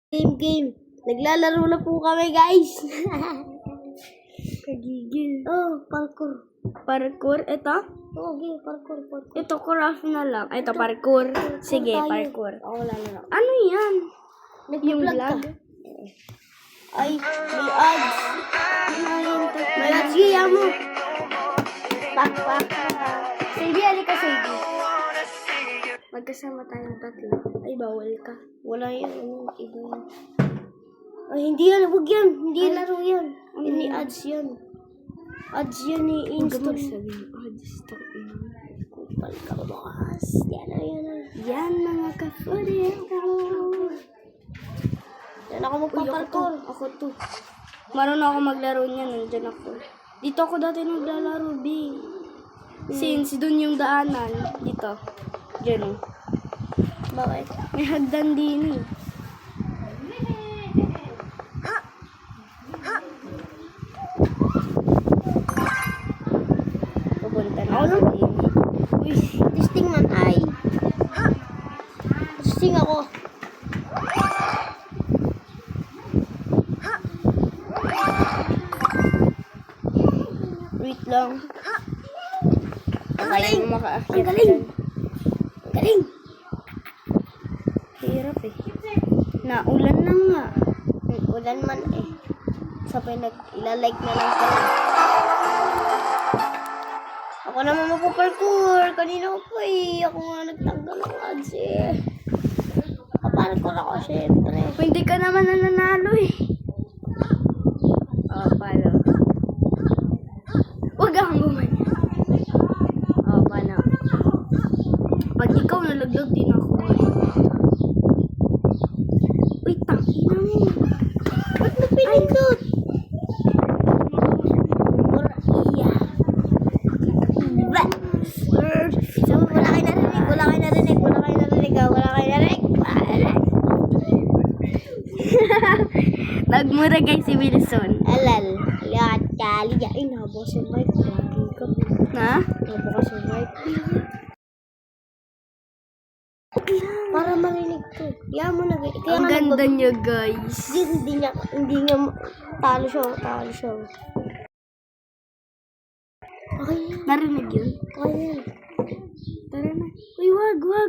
Game. Naglalaro na po kami, guys. Kagigil. Oh, parkour. Parkour? Ito? Oh, game, parkour. Ito, craft na lang. Ito, parkour. Sige, tayo. parkour. Ako lalo. Ano yan? Yung Nag-vlog ka. vlog? Ay, may ads. May ads, gaya mo. Pak. Sige, alika, sige. Magkasama tayong tatlo. Ay, bawal ka. Wala yan, iba yan. Ay, hindi yan, huwag yan. Hindi laro yan. Ini ads yan. Ads yan ni Huwag ka Insta. magsabihin. Stop yun. Kupal ka bukas. Yan. Yan, mga ka-foodie. Yan ako magpaparkour. Ako to. Marunong ako maglaro niyan. Nandyan ako. Dito ako dati naglalaro, B. Since dun yung daanan. Dito. Diyan. Bakit? May hagdan din eh. Pupunta na ako din. Uy, testing man ay. Testing ako. Wait lang. Kaya mo makaakyat Ang galing. dyan. Ang galing. Hirap eh. Naulan na nga. Ulan man eh. Sabay ilalike na lang kayo. Ako naman magpaparkour. Kanina ko po eh. Ako nga nagtanggal ng ads eh. Paparkour ako syempre. Hindi ka naman nananalo eh. Oh, paano? Huwag kang gumanya. Oh, paano? Pag ikaw nalaglag din ako. Uy, tangina mo. Ba't napinindot? Iya. So, wala kayo narinig. Wala kayo narinig. Nagmura guys si Wilson. Alal. Lihat kali. Ay, nabos yung mic. Lagi ka. Ha? Nabos yung mic. Para marinig ko. Kaya mo na. Kaya Ang nga ganda niya guys. Hindi niya talo siya. Okay yan. Narinig yun? Okay yan. Tara na. Uy, wag.